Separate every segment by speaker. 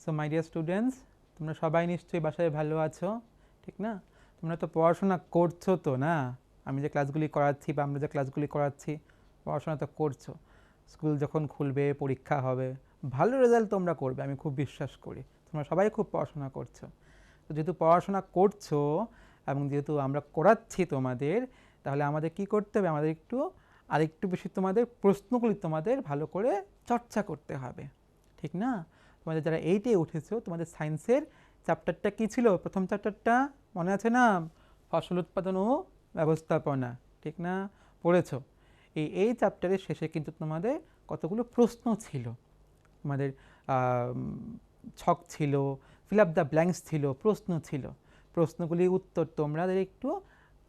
Speaker 1: So my dear students, তোমরা সবাই নিশ্চয়ই বাসায় ভালো আছো, ঠিক না? তোমরা তো পড়াশোনা করছো তো, না? আমি যে ক্লাসগুলি করাচ্ছি বা আমরা যে ক্লাসগুলি করাচ্ছি, পড়াশোনা তো করছো। স্কুল যখন খুলবে, পরীক্ষা হবে, ভালো রেজাল্ট তোমরা করবে, আমি খুব বিশ্বাস করি। তোমরা সবাই খুব পড়াশোনা করছো। তো যেহেতু পড়াশোনা করছো এবং যেহেতু আমরা করাচ্ছি তোমাদের, তাহলে আমাদের কি করতে হবে? আমাদের আরেকটু বেশি তোমাদের প্রশ্নগুলি তোমাদের ভালো করে চর্চা করতে হবে, ঠিক না? তোমাদের যারা 8-এ উঠেছো, তোমাদের সায়েন্সের চ্যাপ্টারটা কী ছিল? প্রথম চ্যাপ্টারটা মনে আছে না? ফসল উৎপাদন ও ব্যবস্থাপনা, ঠিক না? পড়েছো। এই চ্যাপ্টারের শেষে কিন্তু তোমাদের কতগুলো প্রশ্ন ছিল, তোমাদের ছক ছিল, ফিল আপ দ্য ব্ল্যাঙ্কস ছিল, প্রশ্ন ছিল। প্রশ্নগুলির উত্তর তোমরা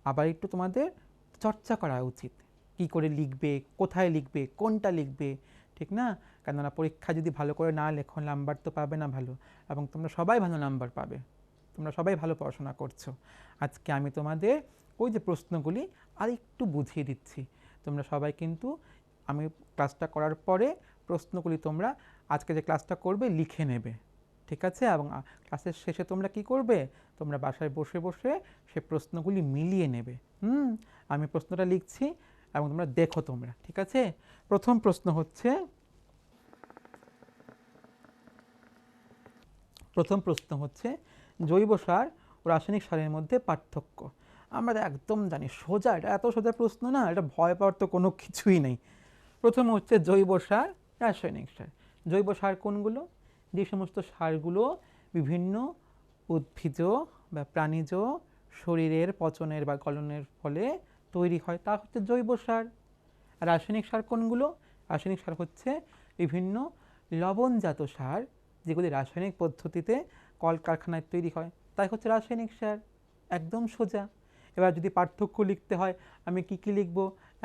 Speaker 1: আবার একটু তোমাদের চর্চা করা উচিত। কি করে লিখবে, কোথায় লিখবে, কোনটা লিখবে, ঠিক না? কেননা পরীক্ষা যদি ভালো করে না লেখো, নাম্বার তো পাবে না ভালো, এবং তোমরা সবাই ভালো নাম্বার পাবে। তোমরা সবাই ভালো পড়াশোনা করছো। আজকে আমি তোমাদের ওই যে প্রশ্নগুলি আরেকটু বুঝিয়ে দিচ্ছি। তোমরা সবাই কিন্তু আমি ক্লাসটা করার পরে প্রশ্নগুলি তোমরা আজকে যে ক্লাসটা করবে লিখে নেবে, ঠিক আছে? এবং ক্লাসের শেষে তোমরা কি করবে? তোমরা বাসায় বসে বসে সে প্রশ্নগুলি মিলিয়ে নেবে। আমি প্রশ্নটা লিখছি এবং তোমরা দেখো তোমরা, ঠিক আছে? প্রথম প্রশ্ন হচ্ছে জৈব সার ও রাসায়নিক সারের মধ্যে পার্থক্য। আমরা একদম জানি, সোজা, এটা এত সোজা প্রশ্ন না, এটা ভয় পাওয়ার তো কোনো কিছুই নেই। প্রথম হচ্ছে জৈব সার, রাসায়নিক সার। জৈব সার কোনগুলো? যে সমস্ত সারগুলো বিভিন্ন উদ্ভিজ বা প্রাণীজ শরীরের পচনের বা গলনের ফলে তৈরি হয়, তা হচ্ছে জৈব সার। আর রাসায়নিক সার কোনগুলো? রাসায়নিক সার হচ্ছে বিভিন্ন লবণজাত সার, যেগুলি রাসায়নিক পদ্ধতিতে কলকারখানায় তৈরি হয়, তাই হচ্ছে রাসায়নিক সার। একদম সোজা। এবার যদি পার্থক্য লিখতে হয়, আমি কি কি লিখব?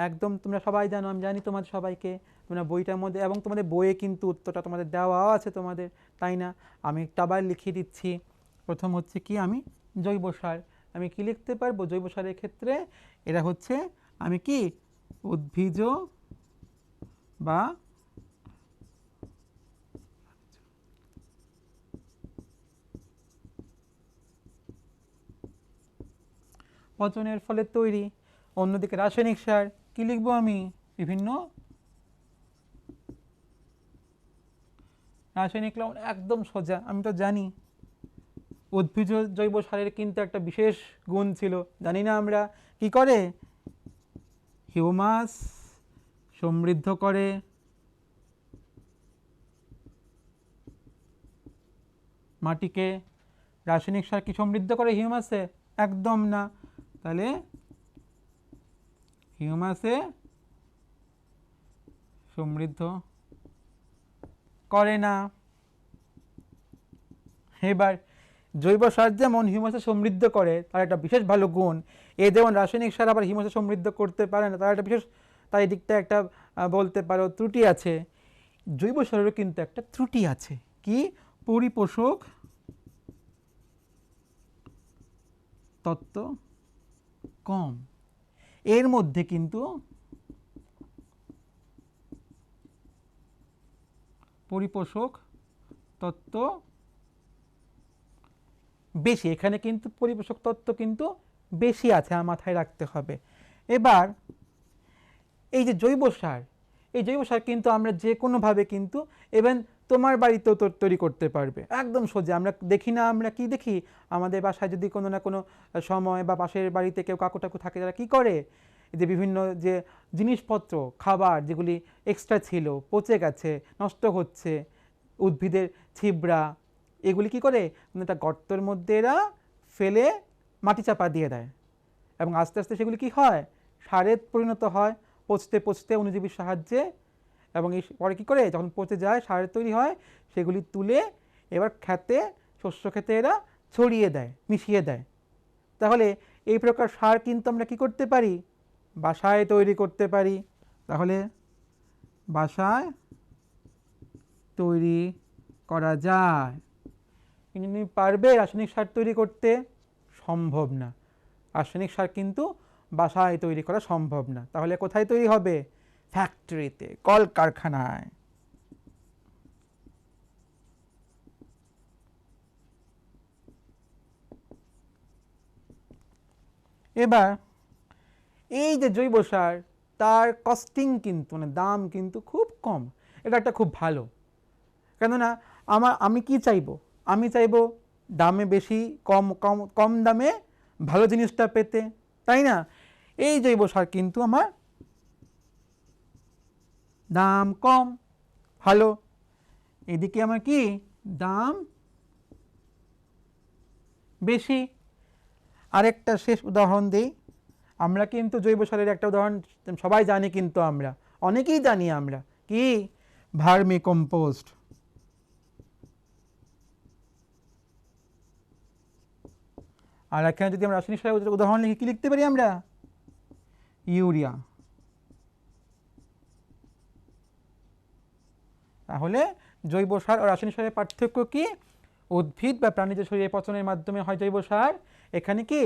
Speaker 1: একদম তোমরা সবাই জানো, আমি জানি তোমাদের সবাইকে, তোমরা বইটার মধ্যে এবং তোমাদের বইয়ে কিন্তু উত্তরটা তোমাদের দেওয়াও আছে তোমাদের, তাই না? আমি একটা আবার লিখিয়ে দিচ্ছি। প্রথম হচ্ছে কি, আমি জৈব সার, আমি কি লিখতে পারবো জৈব সারের ক্ষেত্রে? এরা হচ্ছে আমি কি উদ্ভিজ বা পচনের ফলে তৈরি। অন্যদিকে রাসায়নিক সার কি লিখবো আমি? বিভিন্ন রাসায়নিক লবণ। একদম সোজা, আমি তো জানি। উদ্ভিজ জৈব সারের কিন্তু একটা বিশেষ গুণ ছিল, জানি না আমরা? কি করে? হিউমাস সমৃদ্ধ করে, মাটিকে। রাসায়নিক সার কি সমৃদ্ধ করে হিউমাসে? একদম না। তাহলে হিউমাসে সমৃদ্ধ করে না। এবার জৈব সার যেমন হিউমাসে সমৃদ্ধ করে, তার একটা বিশেষ ভালো গুণ, এ যেমন রাসায়নিক সার আবার হিউমাসে সমৃদ্ধ করতে পারে না, তার একটা বিশেষ, তাই দিকটা একটা বলতে পারো ত্রুটি আছে। জৈব সারেরও কিন্তু একটা ত্রুটি আছে, কি? পরিপোষক তত্ত্ব কম। এর মধ্যে কিন্তু পরিপোষক তত্ত্ব বেশি, এখানে কিন্তু পরিপোষক তত্ত্ব কিন্তু বেশি আছে, আমার মাথায় রাখতে হবে। এবার এই যে জৈব সার, এই জৈব সার কিন্তু আমরা যে কোনোভাবে কিন্তু ইভেন তোমার বাড়িতেও তৈরি করতে পারবে, একদম সোজা। আমরা দেখি না, আমরা কি দেখি আমাদের বাসায় যদি কোনো না কোনো সময় বা পাশের বাড়িতে কেউ কাকু টাকু থাকে, যারা কি করে, যে বিভিন্ন যে জিনিসপত্র, খাবার যেগুলি এক্সট্রা ছিল, পচে গেছে, নষ্ট হচ্ছে, উদ্ভিদের ছিবড়া, এগুলি কি করে একটা গর্তের মধ্যে এরা ফেলে মাটি চাপা দিয়ে দেয়, এবং আস্তে আস্তে সেগুলি কি হয়? সারে পরিণত হয়, পচতে পচতে অণুজীবীর সাহায্যে। এবং এই পরে কী করে, যখন পচে যায়, সার তৈরি হয়, সেগুলি তুলে এবার খেতে, শস্য খেতে এরা ছড়িয়ে দেয়, মিশিয়ে দেয়। তাহলে এই প্রকার সার কিন্তু আমরা কি করতে পারি? বাসায় তৈরি করতে পারি। তাহলে বাসায় তৈরি করা যায়। কিন্তু তুমি পারবে রাসায়নিক সার তৈরি করতে? সম্ভব না। রাসায়নিক সার কিন্তু বাসায় তৈরি করা সম্ভব না। তাহলে কোথায় তৈরি হবে? ফ্যাক্টরিতে, কলকারখানায়। এবার এই যে জৈব সার, তার কস্টিং কিন্তু মানে দাম কিন্তু খুব কম। এটা একটা খুব ভালো, কেননা আমি কি চাইবো, আমি চাইবো দামে বেশি, কম কম কম দামে ভালো জিনিসটা পেতে, তাই না? এই জৈব সার কিন্তু আমার দাম কম, ভালো। এদিকে আমার কি দাম বেশি। আরেকটা শেষ উদাহরণ দিই। আমরা কিন্তু জৈব সারের একটা উদাহরণ সবাই জানি, কিন্তু আমরা অনেকেই জানি, আমরা কি ভার্মি কম্পোস্ট। আর এখানে যদি আমরা রাসায়নিক সারের উদাহরণ লিখি, কি লিখতে পারি আমরা? ইউরিয়া। তাহলে জৈব সার ও রাসায়নিক সারের পার্থক্য কি? উদ্ভিদ বা প্রাণীজ শরীরে পচনের মাধ্যমে হয় জৈব সার, এখানে কি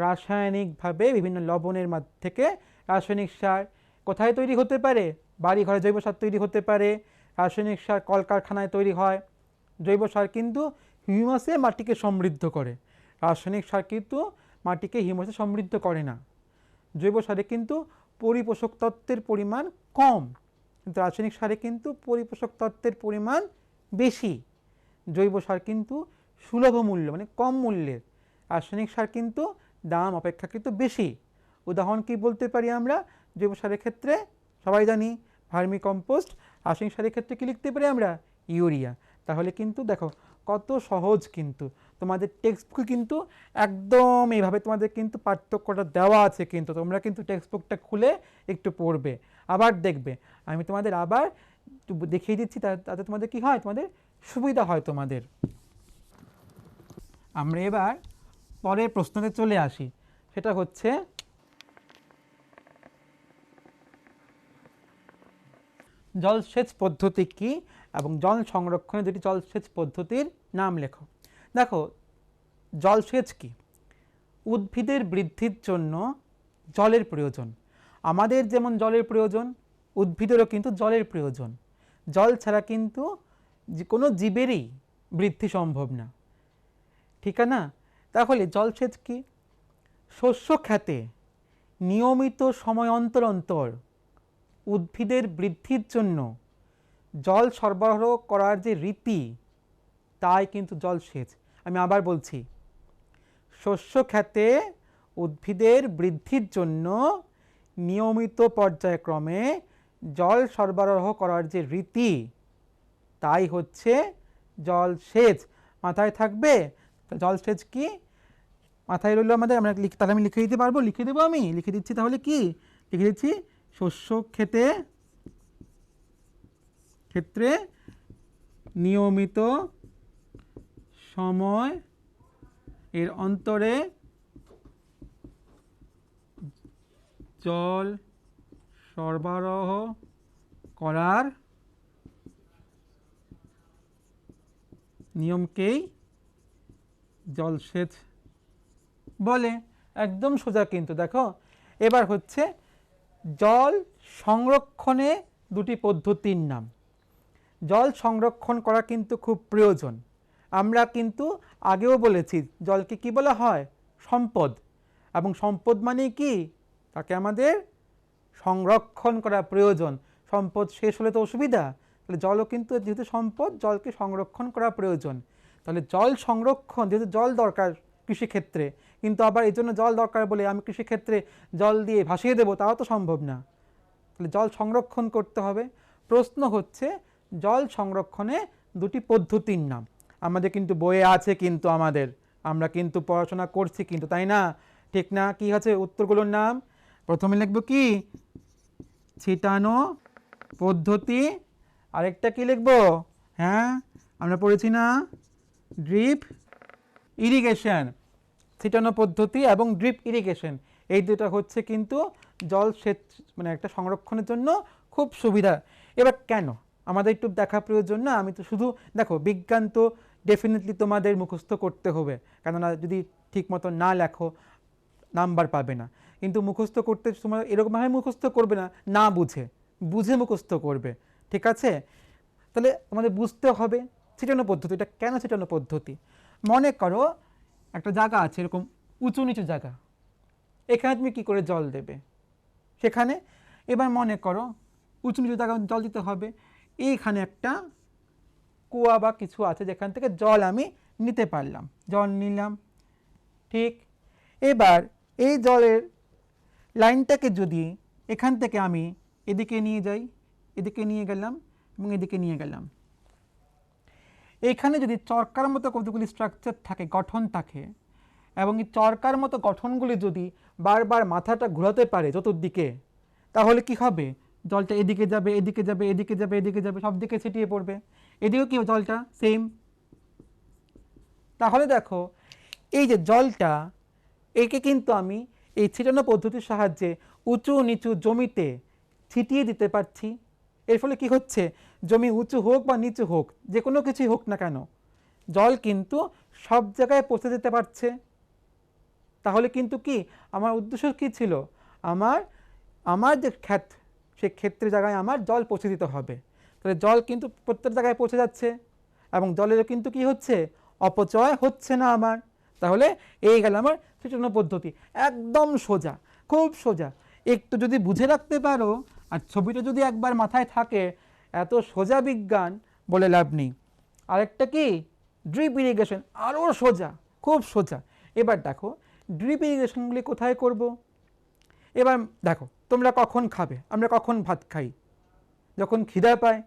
Speaker 1: রাসায়নিকভাবে বিভিন্ন লবণের থেকে রাসায়নিক সার কোথায় তৈরি হতে পারে? বাড়ি ঘরে জৈব সার তৈরি হতে পারে, রাসায়নিক সার কলকারখানায় তৈরি হয়। জৈব সার কিন্তু হিউমাসে মাটিকে সমৃদ্ধ করে, রাসায়নিক সার কিন্তু মাটিকে হিউমাসে সমৃদ্ধ করে না। জৈব সারে কিন্তু পরিপোষক তত্ত্বের পরিমাণ কম, কিন্তু রাসায়নিক সারে কিন্তু পরিপোষক তত্ত্বের পরিমাণ বেশি। জৈব সার কিন্তু সুলভ মূল্য মানে কম মূল্যের, রাসায়নিক সার কিন্তু দাম অপেক্ষাকৃত বেশি। উদাহরণ কি বলতে পারি আমরা? জৈব সারের ক্ষেত্রে সবাই জানি ভার্মি কম্পোস্ট, রাসায়নিক সারের ক্ষেত্রে কি লিখতে পারি আমরা? ইউরিয়া। তাহলে কিন্তু দেখো কত সহজ, কিন্তু তোমাদের টেক্সট বুকে কিন্তু একদম এইভাবে তোমাদের কিন্তু পার্থক্যটা দেওয়া আছে, কিন্তু তোমরা কিন্তু টেক্সট বুকটা খুলে একটু পড়বে, আবার দেখবে। আমি তোমাদের আবার দেখিয়ে দিচ্ছি, তাতে তোমাদের কি হয়, তোমাদের সুবিধা হয় তোমাদের। আমরা এবার পরের প্রশ্নতে চলে আসি, সেটা হচ্ছে জলসেচ পদ্ধতি কি এবং জল সংরক্ষণের দুটি জলসেচ পদ্ধতির নাম লেখো। দেখো, জলসেচ কি? উদ্ভিদের বৃদ্ধির জন্য জলের প্রয়োজন। আমাদের যেমন জলের প্রয়োজন, উদ্ভিদেরও কিন্তু জলের প্রয়োজন। জল ছাড়া কিন্তু কোনো জীবেরই বৃদ্ধি সম্ভব না, ঠিক না? তাহলে জলসেচ কি? শস্য খেতে নিয়মিত সময় অন্তর অন্তর উদ্ভিদের বৃদ্ধির জন্য জল সরবরাহ করার যে রীতি, তাই কিন্তু জলসেচ। আমি আবার বলছি, শস্য খেতে উদ্ভিদের বৃদ্ধির জন্য নিয়মিত পর্যায়ক্রমে জল সরবরাহ করার যে রীতি, তাই হচ্ছে জলসেচ। মাথায় থাকবে জলসেচ কি? মাথায় রইল আমাদের। আমরা তাহলে আমি লিখে দিতে পারবো, লিখে দেবো, আমি লিখে দিচ্ছি। তাহলে কি লিখে দিচ্ছি? শস্য ক্ষেত্রে নিয়মিত সময় এর অন্তরে জল সরবরাহ করার নিয়মকেই জলসেচ বলে। একদম সোজা কিন্তু। দেখো, এবার হচ্ছে জল সংরক্ষণে দুটি পদ্ধতির নাম। জল সংরক্ষণ করা কিন্তু খুব প্রয়োজন। আমরা কিন্তু আগেও বলেছি জলকে কি বলা হয়? সম্পদ। এবং সম্পদ মানে কি? তাকে আমাদের সংরক্ষণ করা প্রয়োজন। সম্পদ শেষ হলে তো অসুবিধা, তাহলে জলও কিন্তু যেহেতু সম্পদ, জলকে সংরক্ষণ করা প্রয়োজন। তাহলে জল সংরক্ষণ, যেহেতু জল দরকার কৃষিক্ষেত্রে, কিন্তু আবার এই জন্য জল দরকার বলে আমি কৃষিক্ষেত্রে জল দিয়ে ভাসিয়ে দেবো, তাও তো সম্ভব না। তাহলে জল সংরক্ষণ করতে হবে। প্রশ্ন হচ্ছে জল সংরক্ষণে দুটি পদ্ধতির নাম। আমাদের কিন্তু বইয়ে আছে, কিন্তু আমরা কিন্তু পড়াশোনা করছি কিন্তু, তাই না? ঠিক না? কি আছে উত্তরগুলোর নাম? প্রথমে লিখব কি? ছিটানো পদ্ধতি। আরেকটা কি লিখব? হ্যাঁ, আমরা পড়েছি না, ড্রিপ ইরিগেশন। ছিটানো পদ্ধতি এবং ড্রিপ ইরিগেশন, এই দুটো হচ্ছে কিন্তু জলসেচ মানে একটা সংরক্ষণের জন্য খুব সুবিধা। এবার কেন আমাদের একটু দেখা প্রয়োজন না? আমি তো শুধু দেখো, বিজ্ঞান তো ডেফিনেটলি তোমাদের মুখস্থ করতে হবে, কেননা যদি ঠিক মতো না লেখো নাম্বার পাবে না। কিন্তু মুখস্থ করতে তোমার এরকমভাবে মুখস্থ করবে না, না বুঝে মুখস্থ করবে, ঠিক আছে? তাহলে তোমাদের বুঝতে হবে ছিটানো পদ্ধতি। এটা কেন ছিটানো পদ্ধতি? মনে করো একটা জায়গা আছে, এরকম উঁচু নিচু জায়গা, এখানে তুমি কি করে জল দেবে সেখানে? এবার মনে করো উঁচু নিচু জায়গায় জল দিতে হবে, এইখানে একটা কুয়া বা কিছু আছে যেখান থেকে জল আমি নিতে পারলাম, জল নিলাম, ঠিক। এবার এই জলের লাইনটাকে যদি এখান থেকে আমি এদিকে নিয়ে যাই, এদিকে নিয়ে গেলাম এবং এদিকে নিয়ে গেলাম, এখানে যদি চরকার মতো কতগুলি স্ট্রাকচার থাকে, গঠন থাকে, এবং এই চরকার মতো গঠনগুলি যদি বারবার মাথাটা ঘোরাতে পারে চতুর্দিকে, তাহলে কি হবে? জলটা এদিকে যাবে, এদিকে যাবে, এদিকে যাবে, এদিকে যাবে, সব দিকে ছিটিয়ে পড়বে। এদিকেও কি জলটা সেম। তাহলে দেখো এই যে জলটা, একে কিন্তু আমি এই ছিটানো পদ্ধতির সাহায্যে উঁচু নিচু জমিতে ছিটিয়ে দিতে পারছি। এর ফলে কি হচ্ছে, জমি উঁচু হোক বা নিচু হোক, যে কোনো কিছুই হোক না কেন, জল কিন্তু সব জায়গায় পৌঁছে যেতে পারছে। তাহলে কিন্তু কি আমার উদ্দেশ্য কি ছিল, আমার আমার যে ক্ষেত, সেই ক্ষেত্রের জায়গায় আমার জল পৌঁছে দিতে হবে। তাহলে জল কিন্তু প্রত্যেক জায়গায় পৌঁছে যাচ্ছে এবং জলেরও কিন্তু কি হচ্ছে, অপচয় হচ্ছে না আমার। তাহলে এই গেল আমার ছিটানো পদ্ধতি, একদম সোজা, খুব সোজা। একটু যদি বুঝে রাখতে পারো আর ছবিটা যদি একবার মাথায় থাকে, এত সোজা বিজ্ঞান বলে লাভ নেই। আরেকটা কি, ড্রিপ ইরিগেশন, আরও সোজা, খুব সোজা। এবার দেখো ড্রিপ ইরিগেশনগুলি কোথায় করব। এবার দেখো তোমরা কখন খাবে, আমরা কখন ভাত খাই, যখন খিদা পায়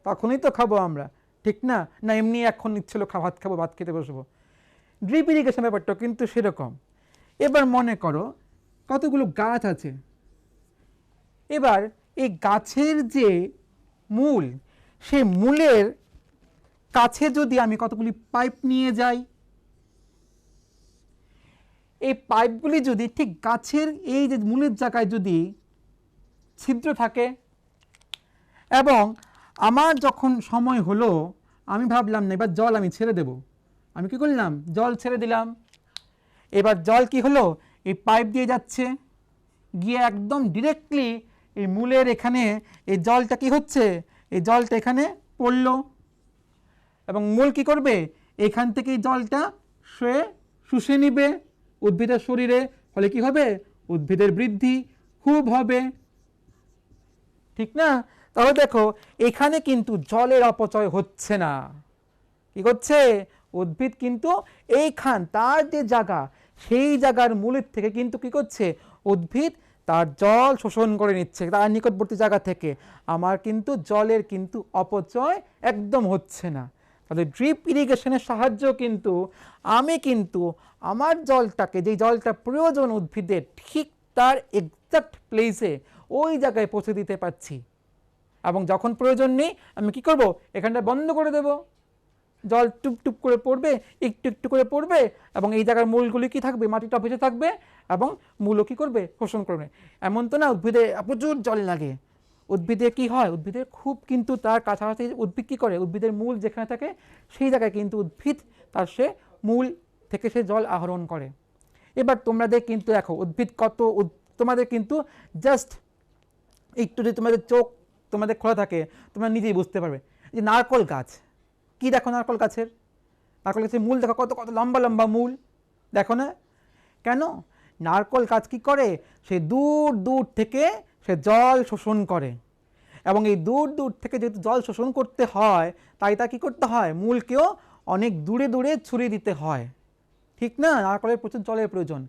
Speaker 1: তখনই তো খাবো আমরা, ঠিক না? না এমনি এখন ইচ্ছিল ভাত খাবো, ভাত খেতে বসবো। ড্রিপ ইরিগেশন ব্যাপারটা কিন্তু সেরকম। এবার মনে করো কতগুলো গাছ আছে, এবার এই গাছের যে মূল, সেই মূলের কাছে যদি আমি কতগুলি পাইপ নিয়ে যাই, এই পাইপগুলি যদি ঠিক গাছের এই যে মূলের জায়গায় যদি ছিদ্র থাকে, এবং আমার যখন সময় হলো আমি ভাবলাম না এবার জল আমি ছেড়ে দেব, আমি কি করলাম, জল ছেড়ে দিলাম। এবার জল কি হলো, এই পাইপ দিয়ে যাচ্ছে, গিয়ে একদম ডিরেক্টলি এই মূলের এখানে এই জলটা কি হচ্ছে, এই জলটা এখানে পড়লো এবং মূল কি করবে, এখান থেকে এই জলটা শুষে নিবে উদ্ভিদের শরীরে। ফলে কি হবে, উদ্ভিদের বৃদ্ধি খুব হবে, ঠিক না? তাহলে দেখো এখানে কিন্তু জলের অপচয় হচ্ছে না। কি করছে, উদ্ভিদ কিন্তু এইখান তার যে জায়গা, সেই জায়গার মূলের থেকে কিন্তু কি করছে, উদ্ভিদ তার জল শোষণ করে নিচ্ছে তার নিকটবর্তী জায়গা থেকে। আমার কিন্তু জলের কিন্তু অপচয় একদম হচ্ছে না। তাহলে ড্রিপ ইরিগেশনের সাহায্য কিন্তু আমি কিন্তু আমার জলটাকে, যেই জলটা প্রয়োজন উদ্ভিদের, ঠিক তার এক্সাক্ট প্লেসে ওই জায়গায় পৌঁছে দিতে পারছি। এবং যখন প্রয়োজন নেই আমি কি করব, এখানটা বন্ধ করে দেব, জল টুপ টুপ করে পড়বে, একটু একটু করে পড়বে, এবং এই জায়গার মূলগুলি কি থাকবে, মাটিটা ভেসে থাকবে এবং মূলও কি করবে, শোষণ করবে। এমন তো না উদ্ভিদে প্রচুর জল লাগে, উদ্ভিদে কি হয়, উদ্ভিদের খুব কিন্তু তার কাছাকাছি উদ্ভিদ কি করে, উদ্ভিদের মূল যেখানে থাকে সেই জায়গায় কিন্তু উদ্ভিদ তার সে মূল থেকে সে জল আহরণ করে। এবার তোমাদের কিন্তু দেখো উদ্ভিদ কত, তোমাদের কিন্তু জাস্ট একটু যদি তোমাদের চোখ তোমাদের খোলা থাকে তোমরা নিজেই বুঝতে পারবে। যে নারকল গাছ, কি দেখো নারকল গাছের মূল দেখো, কত কত লম্বা লম্বা মূল, দেখো না? কেন, নারকল গাছ কি করে, সে দূর দূর থেকে সে জল শোষণ করে, এবং এই দূর দূর থেকে যেহেতু জল শোষণ করতে হয়, তাই তা কী করতে হয়, মূলকেও অনেক দূরে দূরে ছড়িয়ে দিতে হয়, ঠিক না? নারকলের প্রচুর জলের প্রয়োজন।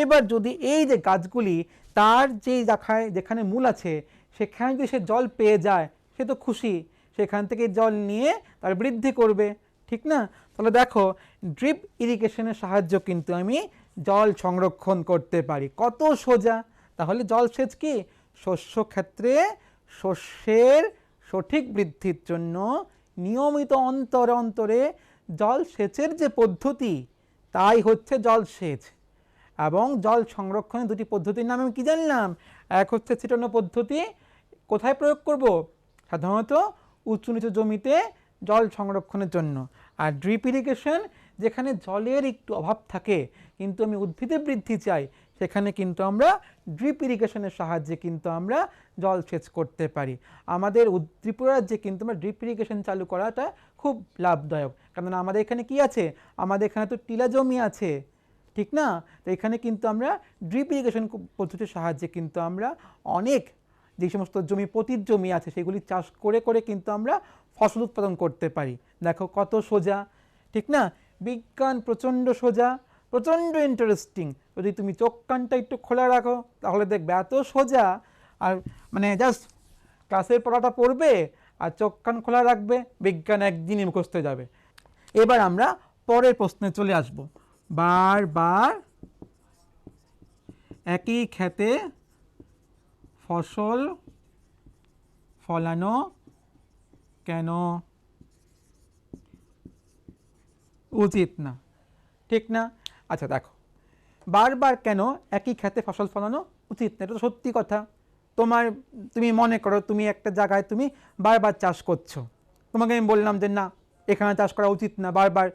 Speaker 1: এবার যদি এই যে গাছগুলি তার যেই জায়গায় যেখানে মূল আছে সেখানে যদি সে জল পেয়ে যায়, সে তো খুশি, সেখান থেকে জল নিয়ে তার বৃদ্ধি করবে, ঠিক না? তাহলে দেখো ড্রিপ ইরিগেশনের সাহায্য কিন্তু আমি জল সংরক্ষণ করতে পারি, কত সোজা। তাহলে জলসেচ কি, শস্য ক্ষেত্রে শস্যের সঠিক বৃদ্ধির জন্য নিয়মিত অন্তরে অন্তরে জলসেচের যে পদ্ধতি, তাই হচ্ছে জলসেচ। এবং জল সংরক্ষণের দুটি পদ্ধতির নাম আমি কি জানলাম, এক হচ্ছে ছিটানো পদ্ধতি, কোথায় প্রয়োগ করব, সাধারণত উঁচু নিচু জমিতে জল সংরক্ষণের জন্য। আর ড্রিপ ইরিগেশন, যেখানে জলের একটু অভাব থাকে কিন্তু আমি উদ্ভিদের বৃদ্ধি চাই, সেখানে কিন্তু আমরা ড্রিপ ইরিগেশনের সাহায্যে কিন্তু আমরা জলসেচ করতে পারি। আমাদের ত্রিপুরা রাজ্যে কিন্তু আমরা ড্রিপ ইরিগেশন চালু করাটা খুব লাভদায়ক, কারণ আমাদের এখানে কি আছে, আমাদের এখানে তো টিলা জমি আছে, ঠিক না? তো এখানে কিন্তু আমরা ড্রিপ ইরিগেশন পদ্ধতির সাহায্যে কিন্তু আমরা অনেক যে সমস্ত জমি পতিত জমি আছে সেগুলি চাষ করে করে কিন্তু আমরা ফসল উৎপাদন করতে পারি। দেখো কত সোজা, ঠিক না? বিজ্ঞান প্রচণ্ড সোজা, প্রচণ্ড ইন্টারেস্টিং। যদি তুমি চোখ কানটা একটু খোলা রাখো তাহলে দেখবে এত সোজা, আর মানে জাস্ট ক্লাসের পড়াটা পড়বে আর চোখ কান খোলা রাখবে, বিজ্ঞান একদিনই মুখস্থ হয়ে যাবে। এবার আমরা পরের প্রশ্নে চলে আসব। বারবার একই ক্ষেতে ফসল ফলানো কেন উচিত না? ঠিক না? আচ্ছা দেখো, বারবার কেন একই ক্ষেতে ফসল ফলানো উচিত না, এটা তো সত্যি কথা। তুমি মনে করো তুমি একটা জায়গায় তুমি বারবার চাষ করছো, তোমাকে আমি বললাম যে না এখানে চাষ করা উচিত না বারবার,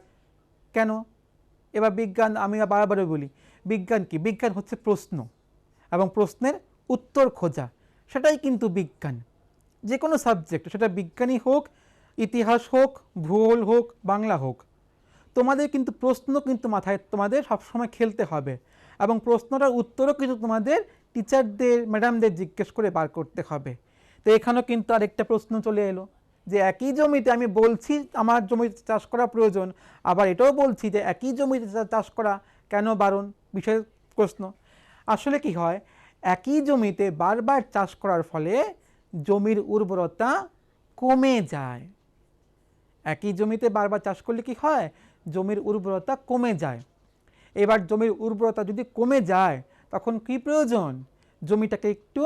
Speaker 1: কেন? এবার বিজ্ঞান, আমি বারবারই বলি বিজ্ঞান কি? বিজ্ঞান হচ্ছে প্রশ্ন এবং প্রশ্নের উত্তর খোঁজা, সেটাই কিন্তু বিজ্ঞান। যে কোনো সাবজেক্ট, সেটা বিজ্ঞানই হোক, ইতিহাস হোক, ভূগোল হোক, বাংলা হোক, তোমাদের কিন্তু প্রশ্ন কিন্তু মাথায় তোমাদের সবসময় খেলতে হবে এবং প্রশ্নটার উত্তরও কিন্তু তোমাদের টিচারদের, ম্যাডামদের জিজ্ঞেস করে বার করতে হবে। তো এখানেও কিন্তু আরেকটা প্রশ্ন চলে এলো যে একই জমিতে আমি বলছি আমার জমিতে চাষ করা প্রয়োজন, আবার এটাও বলছি যে একই জমিতে চাষ করা কেন বারণ, বিষয় প্রশ্ন। আসলে কি হয়, একই জমিতে বারবার চাষ করার ফলে জমির উর্বরতা কমে যায়। একই জমিতে বারবার চাষ করলে কি হয়, জমির উর্বরতা কমে যায়। এবার জমির উর্বরতা যদি কমে যায় তখন কি প্রয়োজন, জমিটাকে একটু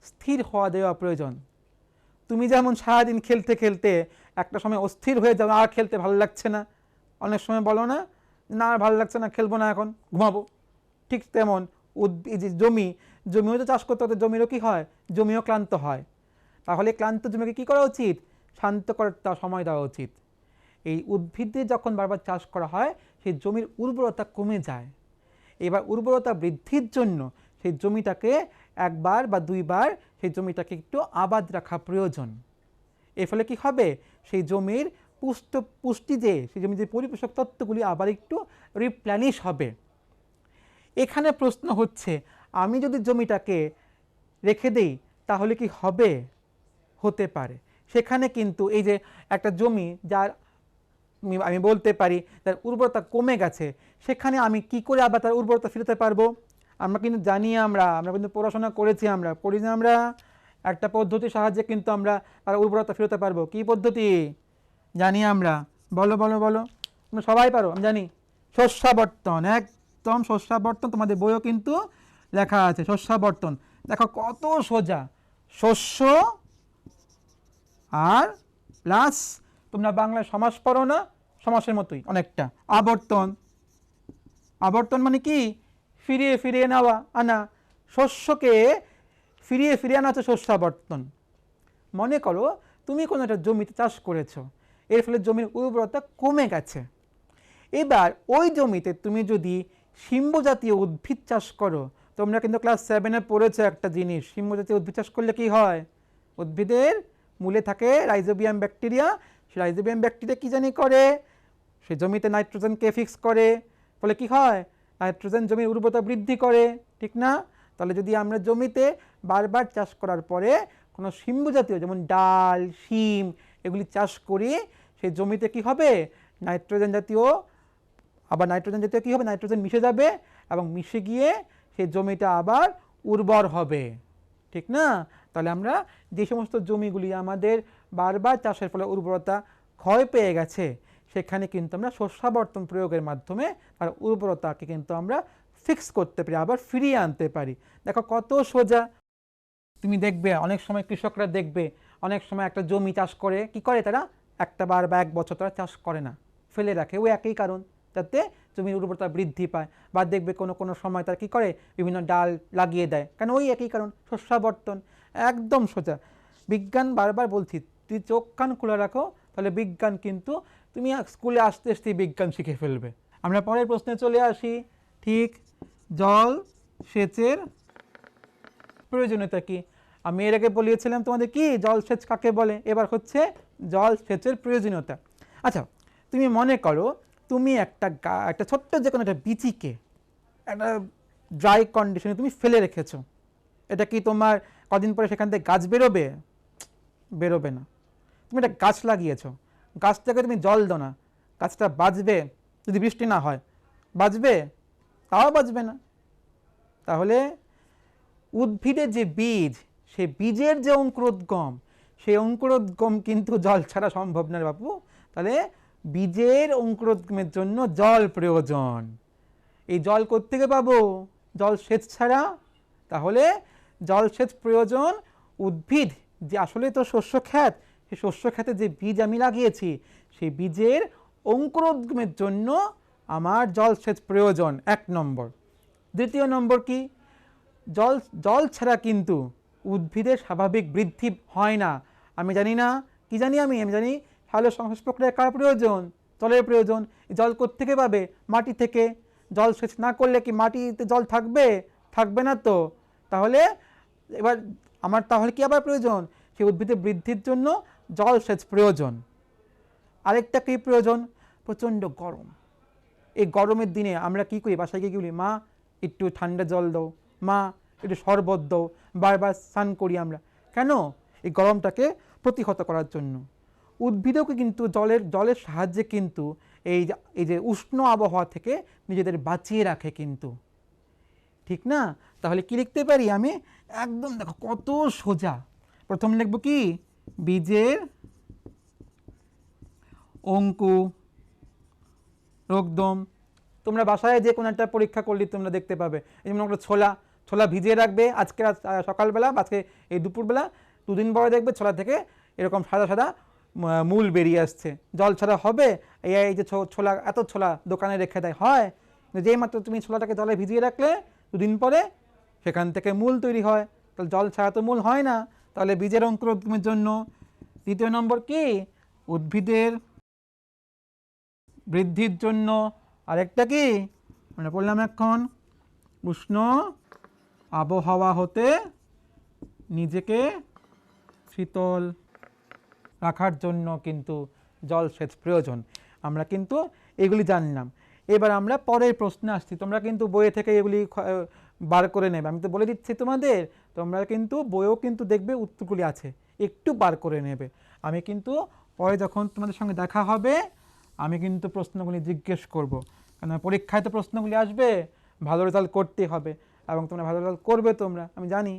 Speaker 1: স্থির হওয়া দেওয়া প্রয়োজন। তুমি যেমন সারাদিন খেলতে খেলতে একটা সময় অস্থির হয়ে যাও, আর খেলতে ভালো লাগছে না, অনেক সময় বলো না, না আর ভালো লাগছে না, খেলবো না, এখন ঘুমাবো। ঠিক তেমন এই যে জমিও তো চাষ করতে হতে জমিরও কি হয়, জমিও ক্লান্ত হয়। তাহলে ক্লান্ত জমিকে কী করা উচিত, শান্ত করার সময় দেওয়া উচিত। এই উদ্ভিদে যখন বারবার চাষ করা হয় সেই জমির উর্বরতা কমে যায়। এবার উর্বরতা বৃদ্ধির জন্য সেই জমিটাকে একবার বা দুইবার সেই জমিটাকে একটু আবাদ রাখা প্রয়োজন। এর ফলে কী হবে, সেই জমির পুষ্টি যে সেই জমির যে পরিপোষক তত্ত্বগুলি আবার একটু রিপ্ল্যানিশ হবে। এখানে প্রশ্ন হচ্ছে, আমি যদি জমিটাকে রেখে দেই তাহলে কি হবে? হতে পারে। সেখানে কিন্তু এই যে একটা জমি যার আমি বলতে পারি তার উর্বরতা কমে গেছে, সেখানে আমি কি করে আবার তার উর্বরতা ফিরতে পারবো? আমরা কিন্তু জানি, আমরা কিন্তু পড়াশোনা করেছি, আমরা পড়ি না, আমরা একটা পদ্ধতির সাহায্যে কিন্তু আমরা তার উর্বরতা ফিরতে পারবো। কি পদ্ধতি জানি আমরা? বলো বলো বলো, তোমরা সবাই পারো আমি জানি। শস্যাবর্তন, একদম শস্যাবর্তন, তোমাদের বইও কিন্তু লেখা আছে শস্যাবর্তন। দেখো কত সোজা, শস্য আর প্লাস তোমরা বাংলায় সমাস পড়ো না, সমাসের মতোই অনেকটা আবর্তন। আবর্তন মানে কি, ফিরিয়ে ফিরিয়ে নেওয়া, আনা। শস্যকে ফিরিয়ে ফিরিয়ে আনা হচ্ছে শস্যাবর্তন। মনে করো তুমি কোনো একটা জমিতে চাষ করেছো, এর ফলে জমির উর্বরতা কমে গেছে। এবার ওই জমিতে তুমি যদি শিম্ব জাতীয় উদ্ভিদ চাষ করো, তোমরা কিন্তু ক্লাস 7-এ পড়েছো একটা জিনিস, শিম্ব জাতীয় উদ্ভিদ চাষ করলে কি হয়, উদ্ভিদের মূলে থাকে রাইজোবিয়াম ব্যাকটেরিয়া। সেই রাইজোবিয়াম ব্যাকটেরিয়া কী জানি করে, সে জমিতে নাইট্রোজেনকে ফিক্স করে, ফলে কি হয়, নাইট্রোজেন জমির উর্বরতা বৃদ্ধি করে, ঠিক না? তাহলে যদি আমরা জমিতে বারবার চাষ করার পরে কোনো শিম্ব জাতীয় যেমন ডাল, শিম এগুলি চাষ করি, সেই জমিতে কি হবে, নাইট্রোজেন জাতীয়, আবার নাইট্রোজেন জাতীয় কী হবে, নাইট্রোজেন মিশে যাবে এবং মিশে গিয়ে সেই জমিটা আবার উর্বর হবে, ঠিক না? তাহলে আমরা যে সমস্ত জমিগুলি আমাদের বারবার চাষের ফলে উর্বরতা ক্ষয় পেয়ে গেছে, সেখানে কিন্তু আমরা শস্যাবর্তন প্রয়োগের মাধ্যমে তার উর্বরতাকে কিন্তু আমরা ফিক্স করতে পারি, আবার ফিরিয়ে আনতে পারি। দেখো কত সোজা। তুমি দেখবে অনেক সময় কৃষকরা দেখবে অনেক সময় একটা জমি চাষ করে, কি করে তারা, একটা বার বা এক বছর তারা চাষ করে না, ফেলে রাখে, ওই একই কারণ, যাতে জমির উর্বরতা বৃদ্ধি পায়। বা দেখবে কোনো কোনো সময় তারা কী করে, বিভিন্ন ডাল লাগিয়ে দেয়, কেন, ওই একই কারণ, শস্যাবর্তন। একদম সোজা বিজ্ঞান, বারবার বলছি তুই চোখ কান খোলা রাখো, তাহলে বিজ্ঞান কিন্তু তুমি স্কুলে আসতে আসতেই বিজ্ঞান শিখে ফেলবে। আমরা পরের প্রশ্নে চলে আসি। ঠিক, জল সেচের প্রয়োজনীয়তা কি? আমি এর আগে বলিয়েছিলাম তোমাদের কি জল সেচ কাকে বলে, এবার হচ্ছে জল সেচের প্রয়োজনীয়তা। আচ্ছা তুমি মনে করো তুমি একটা ছোট্ট যে কোনো একটা বিচিকে একটা ড্রাই কন্ডিশনে তুমি ফেলে রেখেছো, এটা কি তোমার কদিন পরে সেখান থেকে গাছ বেরোবে? বেরোবে না। তুমি একটা গাছ লাগিয়েছো, গাছটাকে তুমি জল দাও না, গাছটা বাঁচবে? যদি বৃষ্টি না হয় বাঁচবে? তাও বাঁচবে না। তাহলে উদ্ভিদের যে বীজ, সেই বীজের যে অঙ্কুরোদ্গম, সেই অঙ্কুরোদ্গম কিন্তু জল ছাড়া সম্ভব না রে বাপু। তাহলে বীজের অঙ্কুরোদ্গমের জন্য জল প্রয়োজন। এই জল কোত্থেকে পাবো? জল সেচ ছাড়া। তাহলে জল সেচ প্রয়োজন। উদ্ভিদ যে আসলে তো শস্য খ্যাত, সেই শস্য খ্যাতে যে বীজ আমি লাগিয়েছি, সেই বীজের অঙ্কুরোদ্গমের জন্য আমার জল সেচ প্রয়োজন, 1 নম্বর। দ্বিতীয় নম্বর কি? জল ছাড়া কিন্তু উদ্ভিদের স্বাভাবিক বৃদ্ধি হয় না। আমি জানি না, কি জানি আমি জানি সালোক সংশ্লেষ প্রক্রিয়ায় কার প্রয়োজন? জলের প্রয়োজন। জল কোত্থেকে পাবে? মাটি থেকে। জল সেচ না করলে কি মাটিতে জল থাকবে? থাকবে না তো। তাহলে এবার আমার তাহলে কি আবার প্রয়োজন? সেই উদ্ভিদের বৃদ্ধির জন্য জল সেচ প্রয়োজন। আরেকটা কি প্রয়োজন? প্রচণ্ড গরম। এই গরমের দিনে আমরা কি করি? বাসায় গিয়ে কি বলি, মা একটু ঠান্ডা জল দাও, মা একটু শরবত দাও, বারবার স্নান করি আমরা। কেন? এই গরমটাকে প্রতিহত করার জন্য। উদ্ভিদকে কিন্তু জলের সাহায্যে কিন্তু এই যে উষ্ণ আবহাওয়া থেকে নিজেদের বাঁচিয়ে রাখে কিন্তু, ঠিক না? তাহলে কি লিখতে পারি আমি? একদম দেখো কত সোজা। প্রথম লিখব কি? বীজের অঙ্কুরোদ্গম। তোমরা বাসায় যে কোনো একটা পরীক্ষা করলে তোমরা দেখতে পাবে, এই যেমন একটা ছোলা ভিজিয়ে রাখবে আজকে সকালবেলা, আজকে এই দুপুরবেলা, 2 দিন পরে দেখবে ছোলা থেকে এরকম সাদা সাদা মূল বেরিয়ে আসছে। জল ছাড়া হবে? এই যে ছোলা, এত ছোলা দোকানে রেখে দেয়, হয়? যেই মাত্র তুমি ছোলাটাকে জলে ভিজিয়ে রাখলে 2 দিন পরে সেখান থেকে মূল তৈরি হয়। তাহলে জল ছাড়া তো মূল হয় না। তাহলে বীজের অঙ্কুরোদ্গমের জন্য। দ্বিতীয় নম্বর কি? উদ্ভিদের বৃদ্ধির জন্য। আরেকটা কি আমরা বললাম এখন? উষ্ণ আবহাওয়া হতে নিজেকে শীতল রাখার জন্য কিন্তু জল সেচ প্রয়োজন। আমরা কিন্তু এগুলি জানলাম। এবার আমরা পরের প্রশ্নে আসছি। তোমরা কিন্তু বইয়ে থেকে এগুলি বার করে নেবে, আমি তো বলে দিচ্ছি তোমাদের। তোমরা কিন্তু বইয়েও কিন্তু দেখবে উত্তরগুলি আছে, একটু বার করে নেবে। আমি কিন্তু পরে যখন তোমাদের সঙ্গে দেখা হবে, আমি কিন্তু প্রশ্নগুলি জিজ্ঞেস করব, কারণ পরীক্ষায় তো প্রশ্নগুলি আসবে, ভালো রেজাল্ট করতে হবে এবং তোমরা ভালো রেজাল্ট করবে। তোমরা, আমি জানি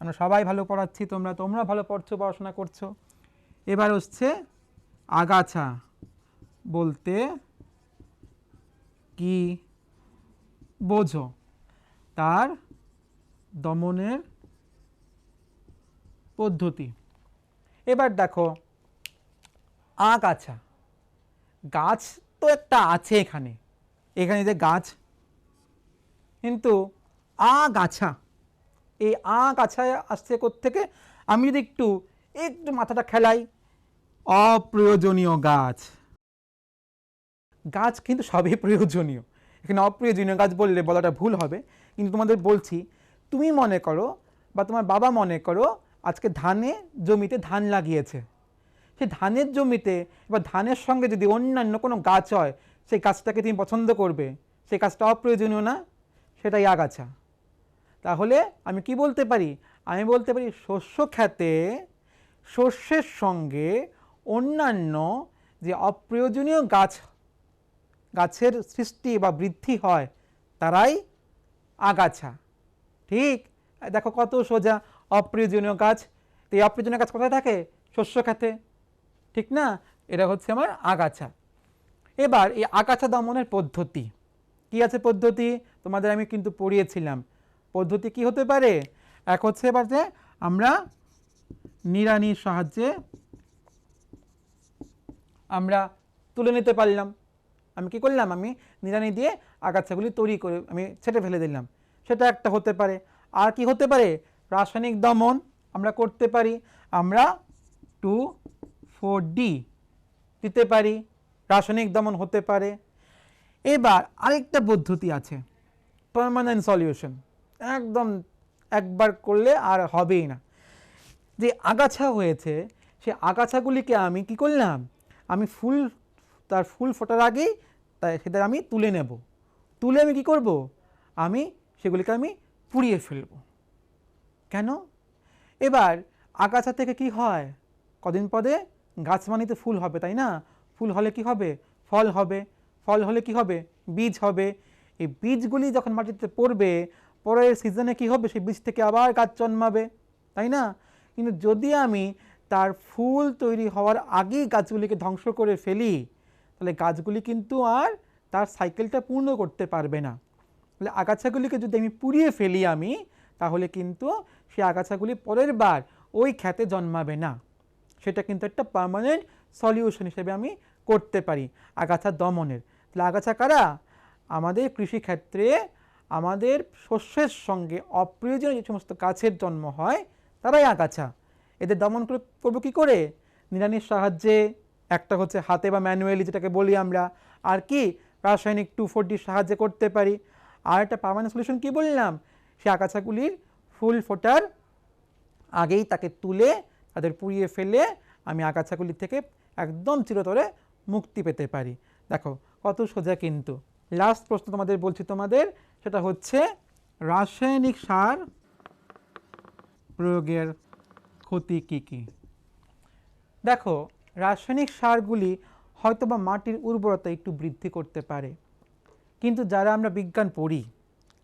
Speaker 1: আমরা সবাই ভালো পড়াচ্ছি, তোমরা ভালো পড়ছো, পড়াশোনা করছো। এবার হচ্ছে আগাছা বলতে কি বোঝো, তার দমনের পদ্ধতি। এবার দেখো, আগাছা, গাছ তো একটা আছে এখানে যে গাছ, কিন্তু আগাছা, এই আগাছায় আসছে কোত্থেকে? আমি যদি একটু মাথাটা খেলাই, অপ্রয়োজনীয় গাছ। গাছ কিন্তু সবই প্রয়োজনীয়, এখানে অপ্রয়োজনীয় গাছ বলাটা ভুল হবে। কিন্তু তোমাদের বলছি, তুমি মনে করো বা তোমার বাবা মনে করো আজকে জমিতে ধান লাগিয়েছে। সেই ধানের জমিতে এবার ধানের সঙ্গে যদি অন্যান্য কোনো গাছ হয়, সেই গাছটাকে তুমি পছন্দ করবে? সেই গাছটা অপ্রয়োজনীয় না? সেটাই আগাছা। তাহলে আমি কি বলতে পারি? আমি বলতে পারি শস্য ক্ষেতে শস্যের সঙ্গে অন্যান্য যে অপ্রয়োজনীয় গাছের সৃষ্টি বা বৃদ্ধি হয়, তারাই আগাছা। ঠিক? দেখো কত সোজা। অপ্রয়োজনীয় গাছ, তো এই অপ্রয়োজনীয় গাছ কোথায় থাকে? শস্য ক্ষেতে, ঠিক না? এটা হচ্ছে আমার আগাছা। এবার এই আগাছা দমনের পদ্ধতি কি আছে? পদ্ধতি তোমাদের আমি কিন্তু পড়িয়েছিলাম। পদ্ধতি কি হতে পারে? এক হচ্ছে এবার যে আমরা নিড়ানির সাহায্যে আমরা তুলে নিতে পারলাম। আমি কি করলাম? আমি নিড়ানি দিয়ে আগাছাগুলি তৈরি করে আমি ছেটে ফেলে দিলাম, সেটা একটা হতে পারে। আর কি হতে পারে? রাসায়নিক দমন আমরা করতে পারি। আমরা 2,4-D দিতে পারি, রাসায়নিক দমন হতে পারে। এবার আরেকটা পদ্ধতি আছে, পার্মানেন্ট সলিউশন। একদম একবার করলে আর হবেই না। যে আগাছা হয়েছে, সে আগাছাগুলিকে আমি কি করলাম? আমি তার ফুল ফোটার আগেই সেটা আমি তুলে নেব। তুলে আমি কি করব? আমি সেগুলিকে আমি পুড়িয়ে ফেলব। কেন? এবার আগাছা থেকে কি হয়, কদিন পরে গাছ মানে তো ফুল হবে, তাই না? ফুল হলে কি হবে? ফল হবে। ফল হলে কি হবে? বীজ হবে। এই বীজগুলি যখন মাটিতে পড়বে, পরের সিজনে কি হবে? সেই বীজ থেকে আবার গাছ জন্মাবে, তাই না? কিন্তু যদি আমি তার ফুল তৈরি হওয়ার আগেই গাছগুলিকে ধ্বংস করে ফেলি, তাহলে গাছগুলি কিন্তু আর তার সাইকেলটা পূর্ণ করতে পারবে না। তাহলে আগাছাগুলিকে যদি আমি পুড়িয়ে ফেলি আমি, তাহলে কিন্তু সেই আগাছাগুলি পরের বার ওই ক্ষেতে জন্মাবে না। সেটা কিন্তু একটা পার্মানেন্ট সলিউশন হিসেবে আমি করতে পারি আগাছা দমনের। তাহলে আগাছা কারা? আমাদের কৃষিক্ষেত্রে আমাদের শস্যের সঙ্গে অপ্রয়োজনীয় যে সমস্ত গাছের জন্ম হয় তারাই আগাছা। এদের দমন করবো কী করে? নিড়ানির সাহায্যে, একটা হচ্ছে হাতে বা ম্যানুয়ালি যেটাকে বলি আমরা, আর কি রাসায়নিক 2,4-ডির সাহায্যে করতে পারি। আর একটা পার্মানেন্ট সলিউশন কী বললাম? সে আগাছাগুলির ফুল ফোটার আগেই তাকে তুলে তাদের পুড়িয়ে ফেলে আমি আগাছাগুলি থেকে একদম চিরতরে মুক্তি পেতে পারি। দেখো কত সোজা। কিন্তু লাস্ট প্রশ্ন তোমাদের বলছি, তোমাদের সেটা হচ্ছে রাসায়নিক সার প্রয়োগের ক্ষতি কী কী। দেখো রাসায়নিক সারগুলি হয়তোবা মাটির উর্বরতা একটু বৃদ্ধি করতে পারে, কিন্তু যারা আমরা বিজ্ঞান পড়ি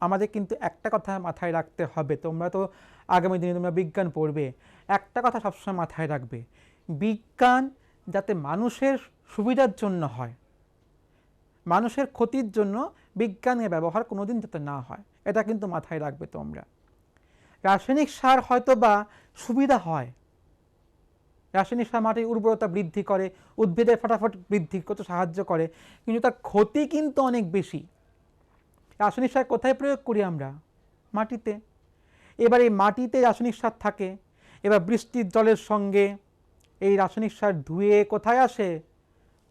Speaker 1: আমাদের কিন্তু একটা কথা মাথায় রাখতে হবে। তোমরা তো আগামী দিনে তোমরা বিজ্ঞান পড়বে, একটা কথা সবসময় মাথায় রাখবে, বিজ্ঞান যাতে মানুষের সুবিধার জন্য হয়, মানুষের ক্ষতির জন্য বিজ্ঞানের ব্যবহার কোনোদিন যাতে না হয়, এটা কিন্তু মাথায় রাখবে তোমরা। রাসায়নিক সার হয়তো বা সুবিধা হয়, রাসায়নিক সার মাটির উর্বরতা বৃদ্ধি করে, উদ্ভিদের ফটাফট বৃদ্ধি করতে সাহায্য করে, কিন্তু তার ক্ষতি কিন্তু অনেক বেশি। রাসায়নিক সার কোথায় প্রয়োগ করি আমরা? মাটিতে। এবার এই মাটিতে রাসায়নিক সার থাকে, এবার বৃষ্টির জলের সঙ্গে এই রাসায়নিক সার ধুয়ে কোথায় আসে?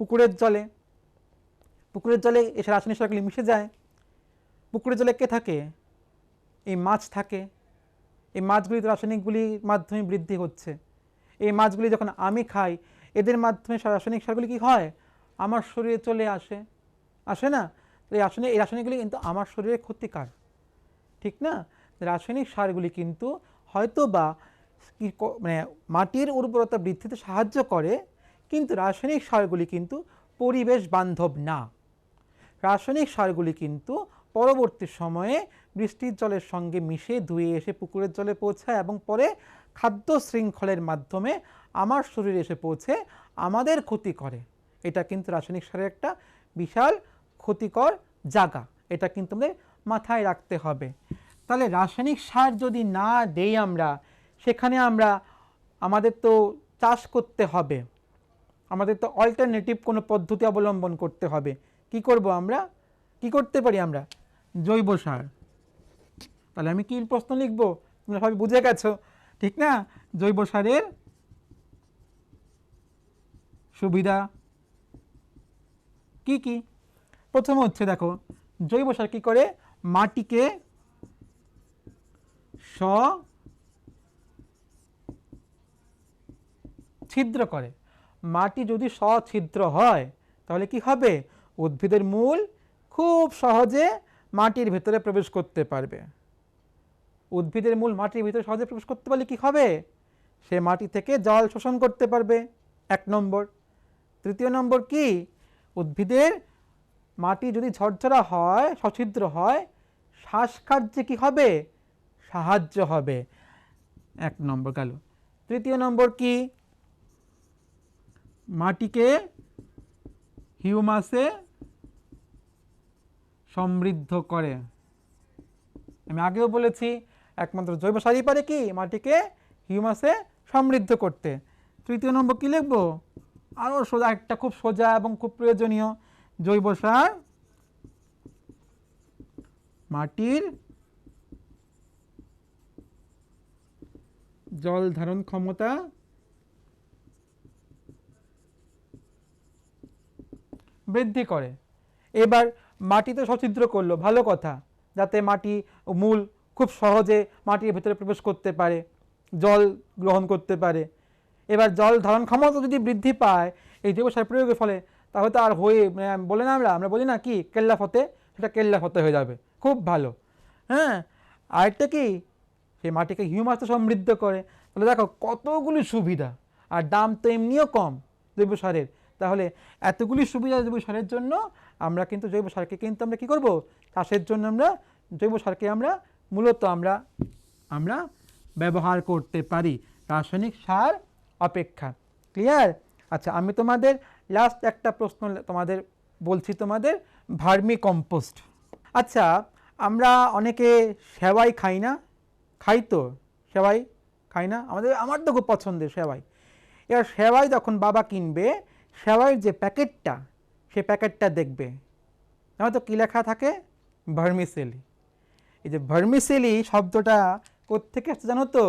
Speaker 1: পুকুরের জলে। পুকুরের জলে এসে রাসায়নিক সারগুলি মিশে যায়। পুকুরের জলে কে থাকে? এই মাছ থাকে। এই মাছগুলি রাসায়নিকগুলির মাধ্যমে বৃদ্ধি হচ্ছে। এই মাছগুলি যখন আমি খাই, এদের মাধ্যমে রাসায়নিক সারগুলি কী হয়? আমার শরীরে চলে আসে, আসে না? এই রাসায়নিকগুলি কিন্তু আমার শরীরে ক্ষতিকার, ঠিক না? রাসায়নিক সারগুলি কিন্তু হয়তো বা মানে মাটির উর্বরতা বৃদ্ধিতে সাহায্য করে, কিন্তু রাসায়নিক সারগুলি কিন্তু পরিবেশ বান্ধব না। রাসায়নিক সারগুলি কিন্তু পরবর্তী সময়ে বৃষ্টির জলের সঙ্গে মিশে ধুয়ে এসে পুকুরের জলে পৌঁছায় এবং পরে খাদ্য শৃঙ্খলের মাধ্যমে আমার শরীরে এসে পৌঁছে আমাদের ক্ষতি করে। এটা কিন্তু রাসায়নিক সারের একটা বিশাল ক্ষতিকর জায়গা, এটা কিন্তু আমাদের মাথায় রাখতে হবে। তাহলে রাসায়নিক সার যদি না দেই আমরা, সেখানে আমাদের তো চাষ করতে হবে, আমাদের তো অল্টারনেটিভ কোনো পদ্ধতি অবলম্বন করতে হবে। কি করব আমরা? কি করতে পারি আমরা? জৈব সার। তাহলে আমি কি প্রশ্ন লিখব? তোমরা সবাই বুঝে গেছো, ঠিক না? জৈব সারের সুবিধা কি কি? প্রথম হচ্ছে দেখো, জৈব সার কি করে? মাটিকে সছিদ্র করে। মাটি যদি সছিদ্র হয় তাহলে কি হবে? উদ্ভিদের মূল খুব সহজে মাটির ভেতরে প্রবেশ করতে পারবে। উদ্ভিদের মূল মাটির ভিতরে সহজে প্রবেশ করতে পারলে কি হবে? সে মাটি থেকে জল শোষণ করতে পারবে, 1 নম্বর। তৃতীয় নম্বর কি? উদ্ভিদের মাটি যদি ঝরঝরা হয়, সছিদ্র হয়, শ্বাসকার্যে কি হবে? সাহায্য হবে, 1 নম্বর গেল। তৃতীয় নম্বর কি? মাটিকে হিউমাসে সমৃদ্ধ করে। আমি আগেও বলেছি একমাত্র জৈব সারই পারে কি? মাটিকে হিউমাসে সমৃদ্ধ করতে। তৃতীয় নম্বর কি লিখব? আরও সোজা, একটা খুব সোজা এবং খুব প্রয়োজনীয়, জৈব সার মাটির জল ধারণ ক্ষমতা বৃদ্ধি করে। এবার মাটিতে সছিদ্র করলো, ভালো কথা, যাতে মাটি মূল খুব সহজে মাটির ভেতরে প্রবেশ করতে পারে, জল গ্রহণ করতে পারে। এবার জল ধারণ ক্ষমতা যদি বৃদ্ধি পায় এই জৈব সার প্রয়োগের ফলে, তাহলে তো আর হয়ে বলে না আমরা বলি না কি কেল্লা ফতে, সেটা কেল্লা ফতে হয়ে যাবে, খুব ভালো। হ্যাঁ, আরেকটা কি, সেই মাটিকে হিউমাসে সমৃদ্ধ করে। তাহলে দেখো কতগুলি সুবিধা, আর দাম তো এমনিও কম জৈব সারের। তাহলে এতগুলি সুবিধা জৈব সারের জন্য আমরা কিন্তু জৈব সারকে কিন্তু আমরা কী করব, চাষের জন্য আমরা জৈব সারকে আমরা মূলত আমরা ব্যবহার করতে পারি রাসায়নিক সার অপেক্ষা। ক্লিয়ার? আচ্ছা, আমি তোমাদের লাস্ট একটা প্রশ্ন তোমাদের বলছি, তোমাদের ভার্মি কম্পোস্ট। আচ্ছা, আমরা অনেকে সেওয়াই খাই না? খাই তো, সেওয়াই খাই না? আমার তো খুব পছন্দের সেওয়াই। এবার সেওয়াই যখন বাবা কিনবে, সেওয়াইয়ের যে প্যাকেটটা, সে প্যাকেটটা দেখবে আমার তো কী লেখা থাকে, ভার্মিসেলি। এই যে ভার্মিসেলি শব্দটা কোত্থেকে আসছে জানো তো?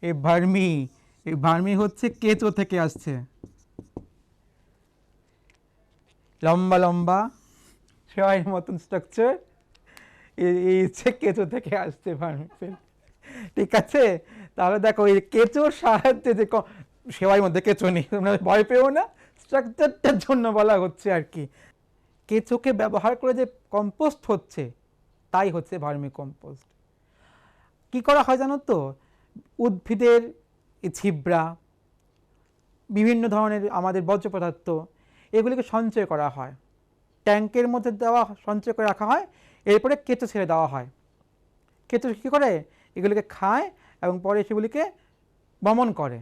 Speaker 1: এই ভার্মি হচ্ছে কেঁচো থেকে আসছে। লম্বা লম্বা সেওয়াইয়ের মতন স্ট্রাকচার, এই হচ্ছে কেঁচো থেকে আসছে ভার্মিসেলি। ঠিক আছে? তাহলে দেখো এই কেঁচোর সাহায্যে যে সেওয়াইয়ের মধ্যে কেঁচো নেই, তোমরা ভয় পেও না, স্ট্রাকচারটার জন্য বলা হচ্ছে আর কি। কেঁচোকে ব্যবহার করে যে কম্পোস্ট হচ্ছে, তাই হচ্ছে ভার্মি কম্পোস্ট। কী করা হয় জানো তো? উদ্ভিদের ছিবড়া, বিভিন্ন ধরনের আমাদের বর্জ্য পদার্থ, এগুলিকে সঞ্চয় করা হয়, ট্যাঙ্কের মধ্যে দেওয়া সঞ্চয় করে রাখা হয়, এরপরে কেঁচো ছেড়ে দেওয়া হয়। কেঁচো কী করে? এগুলিকে খায় এবং পরে সেগুলিকে বমন করে।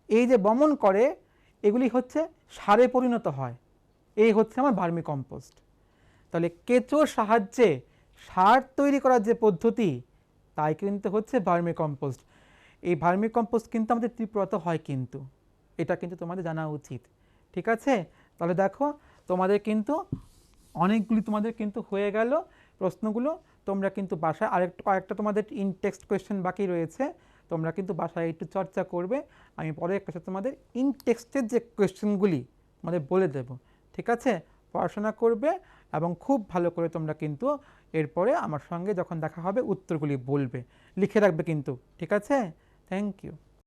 Speaker 1: এই যে বমন করে, এগুলি হচ্ছে সারে পরিণত হয়। এই হচ্ছে আমার ভার্মি কম্পোস্ট। তাহলে কেঁচোর সাহায্যে সার তৈরি করার যে পদ্ধতি, তাই কিন্তু হচ্ছে ভার্মি কম্পোস্ট। এই ভার্মি কম্পোস্ট কিন্তু আমাদের ত্রিপুরাতে হয়, কিন্তু এটা কিন্তু তোমাদের জানা উচিত। ঠিক আছে? তাহলে দেখো তোমাদের কিন্তু অনেকগুলি তোমাদের কিন্তু হয়ে গেল প্রশ্নগুলো। তোমরা কিন্তু বাসায় কয়েকটা তোমাদের ইন টেক্সট কোয়েশ্চেন বাকি রয়েছে, তোমরা কিন্তু বাসায় একটু চর্চা করবে। আমি পরে একটা তোমাদের ইন টেক্সটের যে কোয়েশ্চেনগুলি তোমাদের বলে দেব। ঠিক আছে? পড়াশোনা করবে এবং খুব ভালো করে তোমরা কিন্তু এরপরে আমার সঙ্গে যখন দেখা হবে উত্তরগুলি বলবে, লিখে রাখবে কিন্তু। ঠিক আছে? Thank you.